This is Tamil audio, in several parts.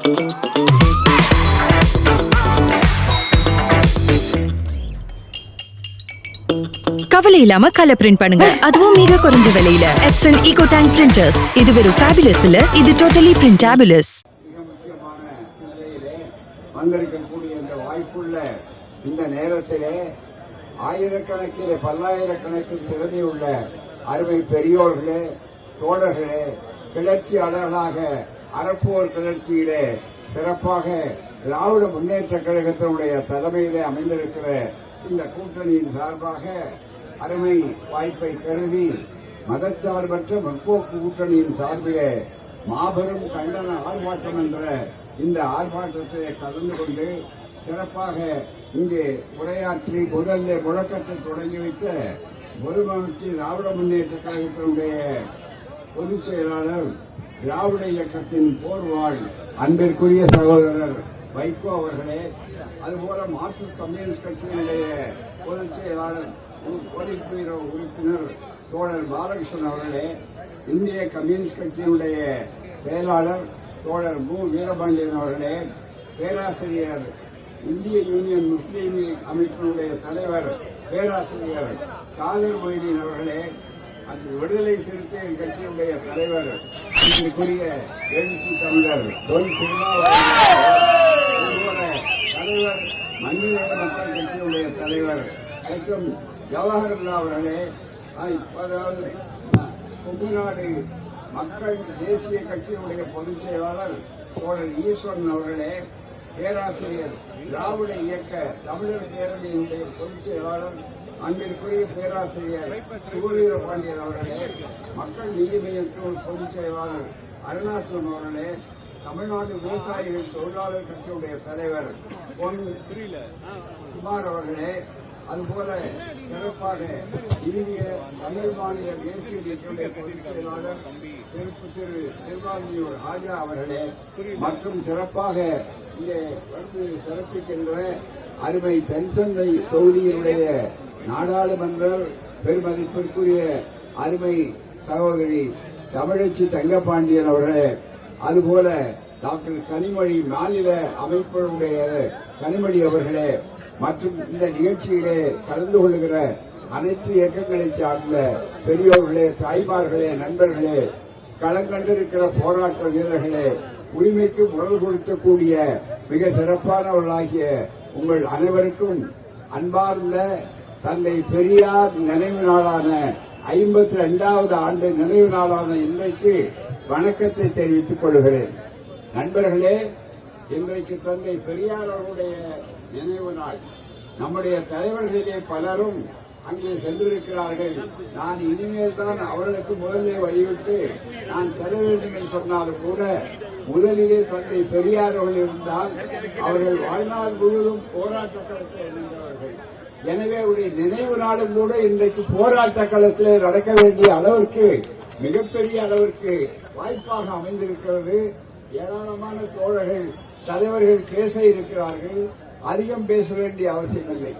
கவலை இல்லாம கலர் பிரிண்ட் பண்ணுங்க, அதுவும் மிக குறைஞ்ச விலையில. Epson eco tank printers. இது வெறும் ஃபேபுலஸ் இல்ல, இது டோட்டலி பிரிண்டபிளஸ். மிக முக்கியமான நிலையிலே வந்திருக்கக்கூடிய இந்த வாய்ப்புள்ள இந்த நேரத்திலே ஆயிரக்கணக்கிலே பல்லாயிரக்கணக்கில் திறமையுள்ள அருமை பெரியோர்களே, தோழர்களே, கிளர்ச்சியாளர்களாக அறப்போர் கிளர்ச்சியிலே சிறப்பாக திராவிட முன்னேற்ற கழகத்தினுடைய தலைமையிலே அமைந்திருக்கிற இந்த கூட்டணியின் சார்பாக அருமை வாய்ப்பை கருதி மதச்சார்பற்ற முற்போக்கு கூட்டணியின் சார்பிலே மாபெரும் கண்டன ஆர்ப்பாட்டம் என்ற இந்த ஆர்ப்பாட்டத்தை கலந்து கொண்டு சிறப்பாக இங்கே உரையாற்றி முதல்ல முழக்கத்தை தொடங்கி வைத்த மறுமலர்ச்சி திராவிட முன்னேற்ற கழகத்தினுடைய பொதுச் செயலாளர், திராவிட இயக்கத்தின் போர்வாள் அன்பிற்குரிய சகோதரர் வைகோ அவர்களே, அதுபோல மார்க்சிஸ்ட் கம்யூனிஸ்ட் கட்சியினுடைய பொதுச் செயலாளர் பொலிட் பியூரோ உறுப்பினர் தோழர் பாலகிருஷ்ணன் அவர்களே, இந்திய கம்யூனிஸ்ட் கட்சியினுடைய செயலாளர் தோழர் மு வீரபாண்டியன் அவர்களே, பேராசிரியர் இந்திய யூனியன் முஸ்லீம் அமைப்பினுடைய தலைவர் பேராசிரியர் காதர் மொய்தீன் அவர்களே, அது விடுதலை சிறுத்தைகள் கட்சியினுடைய தலைவர் இதற்குரிய எழுச்சி தமிழர் தொல் தலைவர், மனிதநேய மக்கள் கட்சியுடைய தலைவர் எம் ஜவஹர்லா அவர்களே, அதாவது கொங்குநாடு மக்கள் தேசிய கட்சியினுடைய பொதுச் செயலாளர் தோழர் ஈஸ்வரன் அவர்களே, பேராசிரியர் திராவிட இயக்க தமிழர் பேரணியினுடைய பொதுச் செயலாளர் அன்பிற்குரிய பேராசிரியர் சுகவீர பாண்டியன் அவர்களே, மக்கள் நீதி மையத்தின் பொதுச் செயலாளர் அருணாசலம் அவர்களே, தமிழ்நாடு விவசாயிகள் தொழிலாளர் கட்சியுடைய தலைவர் பொன் குமார் அவர்களே, அதுபோல சிறப்பாக இந்திய தமிழ் மாநில தேசிய கட்சியுடைய பொதுச் செயலாளர் திரு திருவாரூர் ராஜா அவர்களே, மற்றும் சிறப்பாக இங்கே வந்து சிறப்பிக்கின்ற அருமை தென்சந்தை தொகுதியினுடைய நாடாளுமன்ற பெருமதிப்பிற்குரிய அருமை சகோதரி தமிழச்சி தங்கபாண்டியன் அவர்களே, அதுபோல டாக்டர் கனிமொழி மாநில அமைப்பினுடைய கனிமொழி அவர்களே, மற்றும் இந்த நிகழ்ச்சியிலே கலந்து கொள்கிற அனைத்து இயக்கங்களை சார்ந்த பெரியோர்களே, தாய்மார்களே, நண்பர்களே, களங்கண்டிருக்கிற போராட்ட வீரர்களே, உரிமைக்கு குரல் கொடுக்கக்கூடிய மிக சிறப்பானவர்களாகிய உங்கள் அனைவருக்கும் அன்பார்ந்த தந்தை பெரியார் நினைவு நாளான 52வது ஆண்டு நினைவு நாளான இன்றைக்கு வணக்கத்தை தெரிவித்துக் கொள்கிறேன். நண்பர்களே, இன்றைக்கு தந்தை பெரியார் அவருடைய நினைவு நாள். நம்முடைய தலைவர்களிலே பலரும் அங்கே சென்றிருக்கிறார்கள். நான் இனிமேல் தான் அவர்களுக்கு முதலிலே வழிவிட்டு நான் செல்ல வேண்டும் என்று சொன்னாலும் கூட முதலிலே தந்தை பெரியார் அவர்கள் இருந்தால் அவர்கள் வாழ்நாள் முழுவதும் போராட்ட களத்தில் நின்றவர்கள். எனவே அவருடைய நினைவு நாளும் கூட இன்றைக்கு போராட்ட களத்திலே நடக்க வேண்டிய அளவிற்கு மிகப்பெரிய அளவிற்கு வாய்ப்பாக அமைந்திருக்கிறது. ஏராளமான தோழர்கள் தலைவர்கள் பேச இருக்கிறார்கள். அதிகம் பேச வேண்டிய அவசியமில்லை.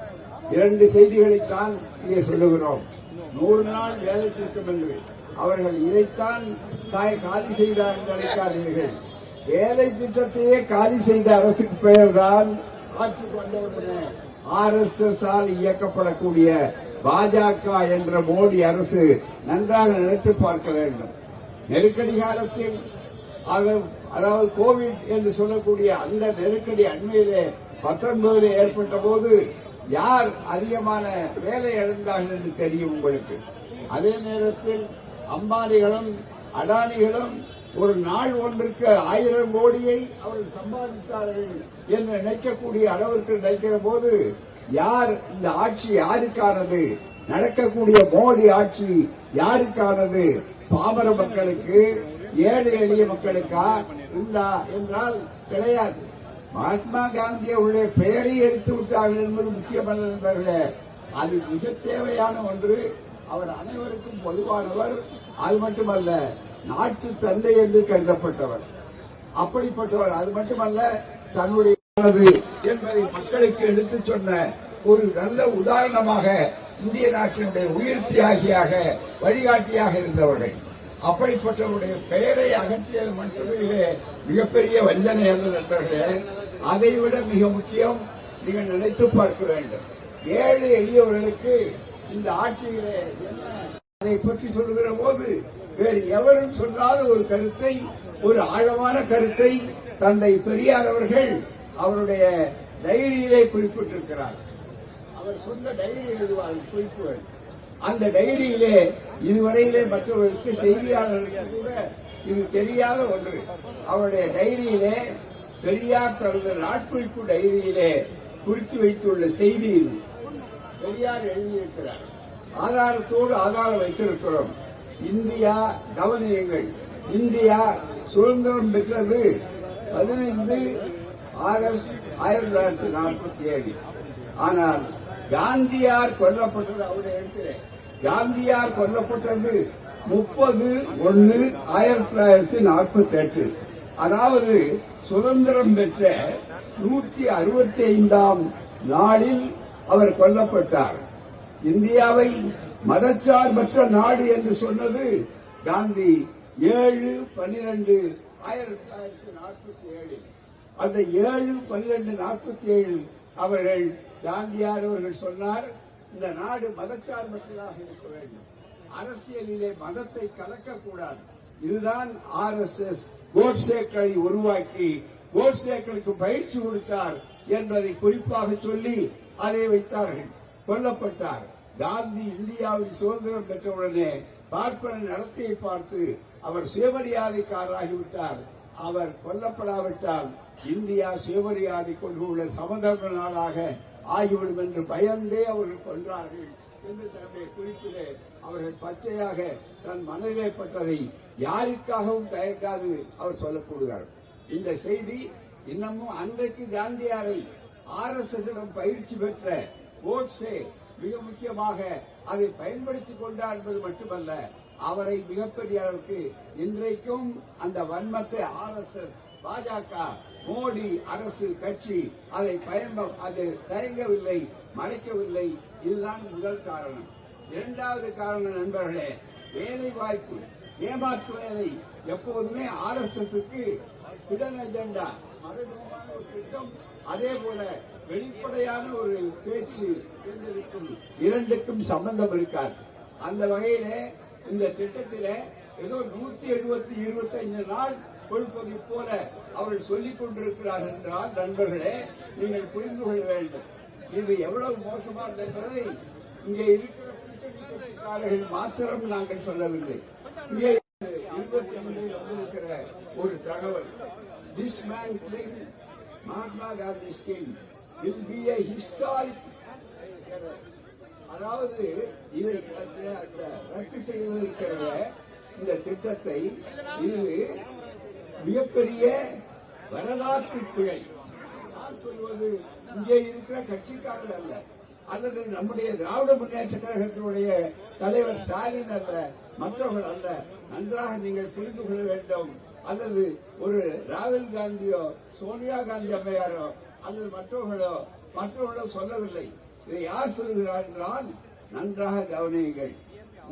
2 செய்திகளைத்தான் இங்கே சொல்லுகிறோம். 100 நாள் வேலை திட்டம் என்று அவர்கள் இதைத்தான் காலி செய்தார் என்று அழைக்காதீர்கள். வேலை திட்டத்தையே காலி செய்த அரசுக்கு பெயர்தான் ஆட்சி கொண்டவுடனே RSS ஆல் இயக்கப்படக்கூடிய பாஜக என்ற மோடி அரசு. நன்றாக நினைத்து பார்க்க வேண்டும். நெருக்கடி காலத்தில் அதாவது கோவிட் என்று சொல்லக்கூடிய அந்த நெருக்கடி அண்மையிலே 19 ஏற்பட்ட போது யார் அதிகமான வேலை இழந்தார்கள் என்று தெரியும் உங்களுக்கு. அதே நேரத்தில் அம்பானிகளும் அடானிகளும் ஒரு நாள் ஒன்றுக்கு 1000 கோடியை அவர்கள் சம்பாதித்தார்கள் என்று நினைக்கக்கூடிய அளவிற்கு நினைக்கிற போது யார் இந்த ஆட்சி யாருக்கானது? நடக்கக்கூடிய மோடி ஆட்சி யாருக்கானது? பாமர மக்களுக்கு, ஏழை எளிய மக்களுக்கா உண்டா என்றால் கிடையாது. மகாத்மா காந்தி அவருடைய பெயரை எடுத்து விட்டார்கள் என்பது முக்கியமல்ல நண்பர்களே. அது மிக தேவையான ஒன்று. அவர் அனைவருக்கும் பொதுவானவர். அது மட்டுமல்ல, நாட்டு தந்தை என்று கருதப்பட்டவர். அப்படிப்பட்டவர். அது மட்டுமல்ல, தன்னுடைய என்பதை மக்களுக்கு எடுத்துச் சொன்ன ஒரு நல்ல உதாரணமாக இந்திய நாட்டினுடைய உயிர் தியாகியாக வழிகாட்டியாக இருந்தவர்கள். அப்படிப்பட்டவருடைய பெயரை அகற்றியது மட்டுமே மிகப்பெரிய வஞ்சனை அல்ல நண்பர்களே. அதைவிட மிக முக்கியம், நீங்கள் நினைத்து பார்க்க வேண்டும். ஏழை எளியவர்களுக்கு இந்த ஆட்சியிலே அதை பற்றி சொல்லுகிற போது வேறு எவரும் சொல்லாத ஒரு கருத்தை, ஒரு ஆழமான கருத்தை தந்தை பெரியார் அவர்கள் அவருடைய டைரியிலே குறிப்பிட்டிருக்கிறார். அவர் சொந்த டைரி எழுதுவார் குறிப்புகள். அந்த டைரியிலே இதுவரையிலே மற்றவர்களுக்கு செய்தியாளர்களுக்கு கூட இது தெரியாத ஒன்று. அவருடைய டைரியிலே, பெரியார் தனது நாட்குறிப்பு டைரியிலே குறித்து வைத்துள்ள செய்தி இது. பெரியார் எழுதியிருக்கிறார். ஆதாரத்தோடு ஆதாரம் வைத்திருக்கிறோம். இந்தியா, கவனியுங்கள், இந்தியா சுதந்திரம் பெற்றது 15 ஆகஸ்ட் 1947. ஆனால் காந்தியார் கொல்லப்பட்டது, அவருடைய இடத்துல காந்தியார் கொல்லப்பட்டது 30/1/1948. அதாவது சுதந்திரம் பெற்ற 165ஆம் நாளில் அவர் கொல்லப்பட்டார். இந்தியாவை மதச்சார்பற்ற நாடு என்று சொன்னது காந்தி 7/12/1947. அந்த 7/12/47 அவர்கள் காந்தியார் அவர்கள் சொன்னார், இந்த நாடு மதச்சார்பற்றதாக இருக்க வேண்டும், அரசியலிலே மதத்தை கலக்கக்கூடாது. இதுதான் RSS கோட்சேக்களை உருவாக்கி கோட்சேக்களுக்கு பயிற்சி கொடுத்தார் என்பதை குறிப்பாக சொல்லி அதை வைத்தார்கள். கொல்லப்பட்டார். காந்தி இந்தியாவில் சுதந்திரம் பெற்றவுடனே பார்ப்பன நடத்தையை பார்த்து அவர் சுயமரியாதைக்காரராகிவிட்டார். அவர் கொல்லப்படாவிட்டால் இந்தியா சுயமரியாதை கொண்டுள்ள சமதர்ம நாடாக ஆகிவிடும் என்று பயந்தே அவர்கள் கொன்றார்கள் என்று தன்னுடைய குறிப்பிலே அவர்கள் பச்சையாக தன் மனதிலே பட்டதை யாருக்காகவும் தயக்காது அவர் சொல்லக்கூடுகிறார். இந்த செய்தி இன்னமும் அன்றைக்கு காந்தியாரை RSS பயிற்சி பெற்ற கோட்சே மிக முக்கியமாக அதை பயன்படுத்திக் கொண்டார் என்பது மட்டுமல்ல, அவரை மிகப்பெரிய அளவுக்கு இன்றைக்கும் அந்த வன்மத்தை RSS, பாஜக, மோடி அரசு கட்சி அதை அது தயங்கவில்லை, மறைக்கவில்லை. இதுதான் முதல் காரணம். இரண்டாவது காரணம் நண்பர்களே, வேலை வாய்ப்பு, ஏமாற்று வேலை. எப்போதுமே RSSக்கு ஹிடன் அஜெண்டா, மறைமுகமான ஒரு திட்டம், அதே போல வெளிப்படையான ஒரு பேச்சு இருக்கும். இரண்டுக்கும் சம்பந்தம் இருக்காது. அந்த வகையிலே இந்த திட்டத்திலே ஏதோ 125 நாள் கொடுப்பதை போல அவர்கள் சொல்லிக் கொண்டிருக்கிறார்கள் என்றால் நண்பர்களே, நீங்கள் புரிந்து கொள்ள வேண்டும், இது எவ்வளவு மோசமானது என்பதை இங்கே இருக்கிற மாத்திரம் நாங்கள் சொல்லவில்லை. இங்கே 25 வந்திருக்கிற ஒரு தகவல், dismantling Mahatma Gandhi scheme will be a historic error. அதாவது இதை ரத்து செய்திருக்கிற இந்த திட்டத்தை இது மிகப்பெரிய வரலாற்று பிழை. நான் சொல்வது இங்கே இருக்கிற கட்சிக்காரர்கள் அல்ல, அல்லது நம்முடைய திராவிட முன்னேற்ற கழகத்தினுடைய தலைவர் ஸ்டாலின் அல்ல, மற்றவர்கள் அல்ல. நன்றாக நீங்கள் புரிந்து கொள்ள வேண்டும். அல்லது ஒரு ராகுல் காந்தியோ சோனியா காந்தி அம்மையாரோ அல்லது மற்றவர்களோ சொல்லவில்லை. இதை யார் சொல்லுகிறார் என்றால் நன்றாக கவனியுங்கள்.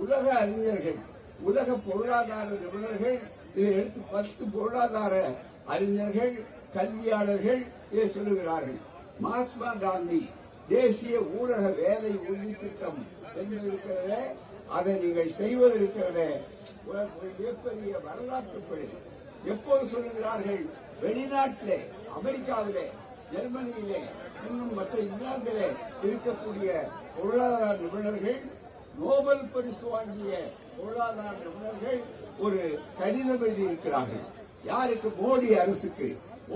உலக அறிஞர்கள், உலக பொருளாதார நிபுணர்கள், இதை எடுத்து 10 பொருளாதார அறிஞர்கள், கல்வியாளர்கள் இதை சொல்லுகிறார்கள். மகாத்மா காந்தி தேசிய ஊரக வேலை உறுதி திட்டம் என்று இருக்கிறதே, அதை நீங்கள் செய்வது இருக்கிறதே மிகப்பெரிய வரலாற்று பிழை. எப்போது சொல்லுகிறார்கள்? வெளிநாட்டிலே, அமெரிக்காவிலே, ஜெர்மனியிலே, இன்னும் மற்ற இங்கிலாந்திலே இருக்கக்கூடிய பொருளாதார நிபுணர்கள், நோபல் பரிசு வாங்கிய பொருளாதார நிபுணர்கள் ஒரு கடிதம் எழுதியிருக்கிறார்கள். யாருக்கு? மோடி அரசுக்கு.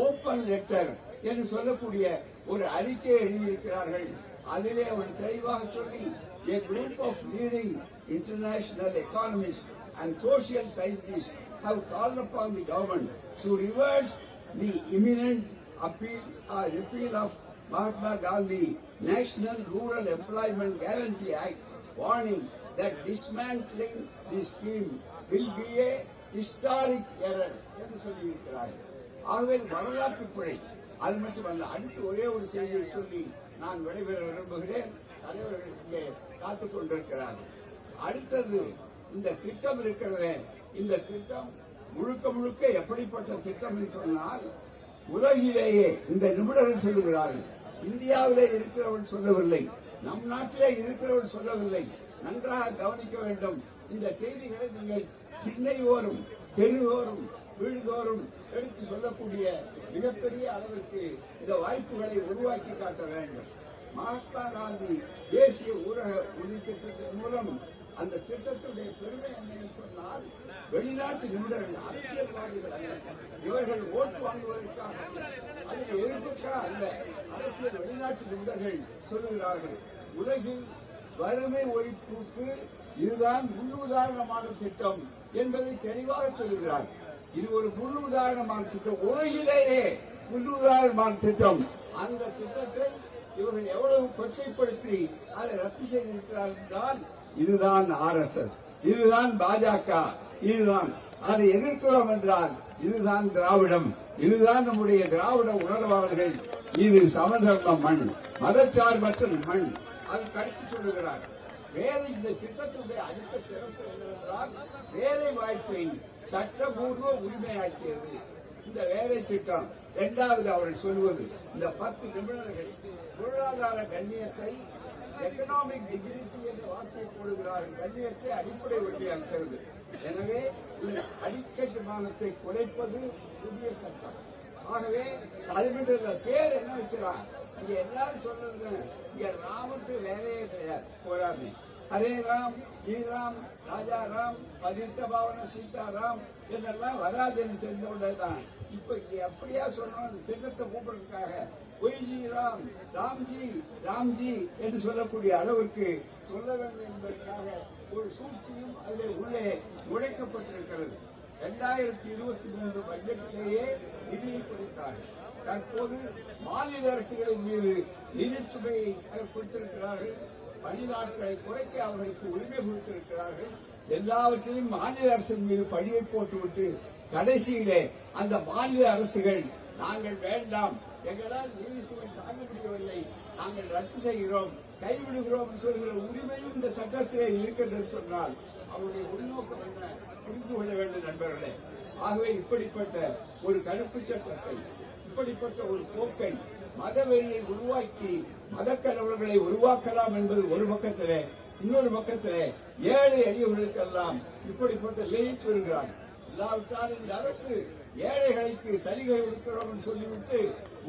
ஓபன் லெட்டர் என்று சொல்லக்கூடிய ஒரு அறிக்கை எழுதியிருக்கிறார்கள். அதிலே அவர் தெளிவாக சொல்லி, a group of leading international economists and social scientists have called upon the government to reverse the imminent repeal of Mahatma Gandhi National Rural Employment Guarantee Act, warning that dismantling the scheme will be a historic error என்று சொல்லியிருக்கிறார்கள். ஆகவே வரலாற்று பிழை. அது மட்டுமல்ல, அடுத்து ஒரே ஒரு செய்தியை சொல்லி நான் விடைபெற விரும்புகிறேன். தலைவர்கள் இங்கே காத்துக் கொண்டிருக்கிறார்கள். அடுத்தது இந்த திட்டம் இருக்கிறதே, இந்த திட்டம் முழுக்க முழுக்க எப்படிப்பட்ட திட்டம் என்று சொன்னால், உலகிலேயே இந்த நிபுணர்கள் சொல்லுகிறார்கள், இந்தியாவிலே இருக்கிறவர்கள் சொல்லவில்லை, நம் நாட்டிலே இருக்கிறவர்கள் சொல்லவில்லை. நன்றாக கவனிக்க வேண்டும். இந்த செய்திகளை நீங்கள் சின்னையோரும் தெருவோரும் வீழ்தோறும் எடுத்து சொல்லக்கூடிய மிகப்பெரிய அளவிற்கு இந்த வாய்ப்புகளை உருவாக்கி காட்ட வேண்டும். மகாத்மா காந்தி தேசிய ஊரக உறுதி திட்டத்தின் மூலம் அந்த திட்டத்துடைய பெருமை என்னன்னு சொன்னால், வெளிநாட்டு நிபுணர்கள், அரசியல்வாதிகள் அல்ல, இவர்கள் ஓட்டு வாங்குவதற்காக அதுக்கு எதிர்ப்புக்காக அல்ல, அரசியல் வெளிநாட்டு நிபுணர்கள் சொல்லுகிறார்கள், உலகில் வறுமை ஒழிப்புக்கு இதுதான் முன்னுதாரணமான திட்டம் என்பதை தெளிவாக சொல்லுகிறார். இது ஒரு முன்னுதாரணமான திட்டம், உலகிலேயே முன்னுதாரணமான திட்டம். அந்த திட்டத்தை இவர்கள் எவ்வளவு கொச்சைப்படுத்தி அதை ரத்து செய்திருக்கிறார் என்றால், இதுதான் RSS, இதுதான் பாஜக, இதுதான் அதை எதிர்க்கிறோம் என்றால் இதுதான் திராவிடம், இதுதான் நம்முடைய திராவிட உணர்வாளர்கள், இது சமதர்ம மண், மதச்சார்பற்ற மண். அது கருத்து சொல்லுகிறார். வேலை இந்த திட்டத்துடைய அடுத்த சிறப்பு என்னவென்றால், வேலை வாய்ப்பை சட்டபூர்வ உரிமையாக்கியது இந்த வேலை திட்டம். இரண்டாவது அவர்கள் சொல்வது, இந்த 10 நிபுணர்கள் பொருளாதார கண்ணியத்தை, எக்கனாமிக் டிகினிட்டி என்ற வார்த்தையை போடுகிறார்கள், கண்ணியத்தை அடிப்படை உரிமையாக்கிறது. எனவே இந்த அடிக்கட்டுமானத்தை குறைப்பது புதிய சட்டம். ஆகவே தலைமையில பேர் என்ன வைக்கிறார், இங்க எல்லாரும் சொல்றது, இங்க ராமுக்கு வேலையே கிடையாது, போராடுங்க, ஹரே ராம், ஸ்ரீராம், ராஜா ராம், பதித்த பாவன சீதாராம் இதெல்லாம் வராதுன்னு தெரிந்தவுடனேதான் இப்ப இங்க எப்படியா சொன்னோம், அந்த திட்டத்தை கூப்பிடுறதுக்காக ஒய்ஜி ராம், ராம்ஜி, ராம்ஜி என்று சொல்லக்கூடிய அளவிற்கு சொல்ல வேண்டும் என்பதற்காக ஒரு சூழ்ச்சியும் அதில் உள்ளே நுழைக்கப்பட்டிருக்கிறது. 2023 பட்ஜெட்டிலேயே நிதியை கொடுத்தார்கள். தற்போது மாநில அரசுகளின் மீது நிதிச்சுமையை கொடுத்திருக்கிறார்கள். பணி நாட்களை குறைக்க அவர்களுக்கு உரிமை கொடுத்திருக்கிறார்கள். எல்லாவற்றையும் மாநில அரசின் மீது பணியை போட்டுவிட்டு கடைசியிலே அந்த மாநில அரசுகள் நாங்கள் வேண்டாம், எங்களால் நிதி சுமை தாங்க முடியவில்லை, நாங்கள் ரத்து செய்கிறோம், கைவிடுகிறோம் சொல்கிற உரிமையும் இந்த சட்டத்திலே இருக்கின்றது சொன்னால் அவருடைய உள்நோக்கம் என்ன புரிந்து கொள்ள வேண்டும் நண்பர்களே. ஆகவே இப்படிப்பட்ட ஒரு கருப்பு சட்டத்தை, இப்படிப்பட்ட ஒரு போக்கை, மதவெறியை உருவாக்கி மதக்கலவர்களை உருவாக்கலாம் என்பது ஒரு பக்கத்திலே, இன்னொரு பக்கத்திலே ஏழை எளியவர்களுக்கெல்லாம் இப்படிப்பட்ட லேட் வருகிறார். இல்லாவிட்டால் இந்த அரசு ஏழைகளுக்கு சலுகை கொடுக்கிறோம் என்று சொல்லிவிட்டு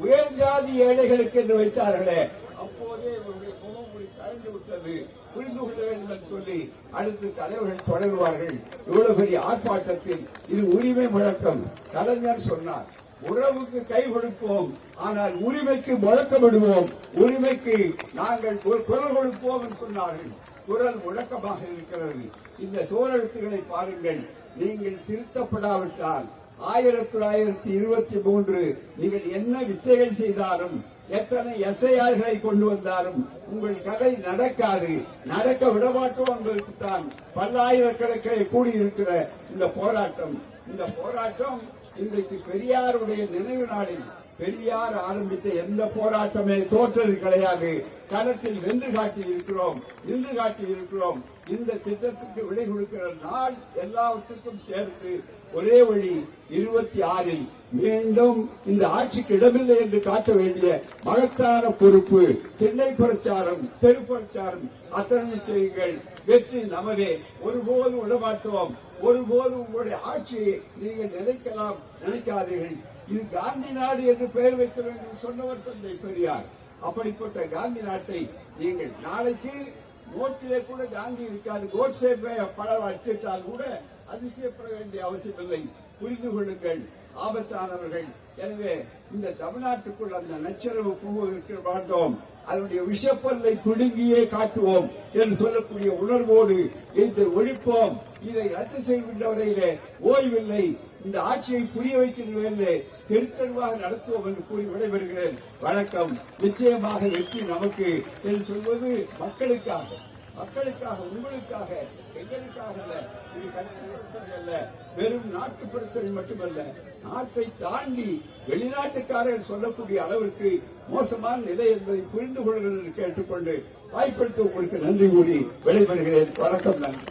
உயர்ஜாதி ஏழைகளுக்கு என்று வைத்தார்களே, அப்போதே இவருடைய முகமொழி கலந்து விட்டது, புரிந்து கொள்ள வேண்டும் என்று சொல்லி அடுத்து தலைவர்கள் தொடருவார்கள். இவ்வளவு பெரிய ஆர்ப்பாட்டத்தில் இது உரிமை முழக்கம். கலைஞர் சொன்னார், உறவுக்கு கை கொடுப்போம், ஆனால் உரிமைக்கு முழக்கமிடுவோம், உரிமைக்கு நாங்கள் குரல் கொடுப்போம் என்று சொன்னார்கள். குரல் முழக்கமாக இருக்கிறது. இந்த சோழெழுத்துக்களை பாருங்கள். நீங்கள் திருத்தப்படாவிட்டால் 1923 நீங்கள் என்ன வித்தைகள் செய்தாலும், எத்தனை எஸ்ஐஆர்களை கொண்டு வந்தாலும் உங்கள் கதை நடக்காது, நடக்க விடமாட்டோம் என்பதற்குத்தான் பல்லாயிரக்கணக்கிலே கூடியிருக்கிற இந்த போராட்டம். இந்த போராட்டம் இன்றைக்கு பெரியாருடைய நினைவு நாளில் பெரியார் ஆரம்பித்த எந்த போராட்டமே தோற்றது கிடையாது. களத்தில் வென்று காட்டியிருக்கிறோம், நின்று காட்டியிருக்கிறோம். இந்த திட்டத்துக்கு விடை கொடுக்கிற நாள் எல்லாவற்றுக்கும் சேர்த்து ஒரே வழி 26 மீண்டும் இந்த ஆட்சிக்கு இடமில்லை என்று காட்ட வேண்டிய மகத்தான பொறுப்பு. திண்ணை பிரச்சாரம், தெரு பிரச்சாரம் அத்தனை செய்யுங்கள். வெற்றி நமதே. ஒருபோதும் விடமாட்டோம். ஒருபோதும் உங்களுடைய ஆட்சியை நீங்கள் நினைக்காதீர்கள். இது காந்தி நாடு என்று பெயர் வைக்க வேண்டும் சொன்னவர் தந்தை பெரியார். அப்படிப்பட்ட காந்தி நாட்டை நீங்கள் நாளைக்கு நோட்டிலே கூட காந்தி இருக்காது, கோட்ஸே படம் அச்சிட்டால் கூட அதிசயப்பட வேண்டிய அவசியமில்லை. புரிந்து கொள்ளுங்கள், ஆபத்தானவர்கள். எனவே இந்த தமிழ்நாட்டுக்குள் அந்த நச்சரவு போவதற்கு மாட்டோம், அதனுடைய விஷப்பல்லை பிடுங்கியே காட்டுவோம் என்று சொல்லக்கூடிய உணர்வோடு இதை ஒழிப்போம். இதை ரத்து செய்கின்ற வரையிலே ஓய்வில்லை. இந்த ஆட்சியை புரிய வைக்கின்ற தெருத்தெருவாக நடத்துவோம் என்று கூறி விடைபெறுகிறேன். வணக்கம். நிச்சயமாக வெற்றி நமக்கு என்று சொல்வது மக்களுக்காக, உங்களுக்காக, எங்களுக்காக அல்ல. இது கட்சி பிரச்சனை அல்ல, வெறும் நாட்டு பிரச்சனை மட்டுமல்ல, நாட்டை தாண்டி வெளிநாட்டுக்காரர்கள் சொல்லக்கூடிய அளவிற்கு மோசமான நிலை என்பதை புரிந்து கொள்ளுங்கள் என்று கேட்டுக்கொண்டு வாய்ப்பளித்து உங்களுக்கு நன்றி கூறி விடைபெறுகிறேன். வணக்கம். நன்றி.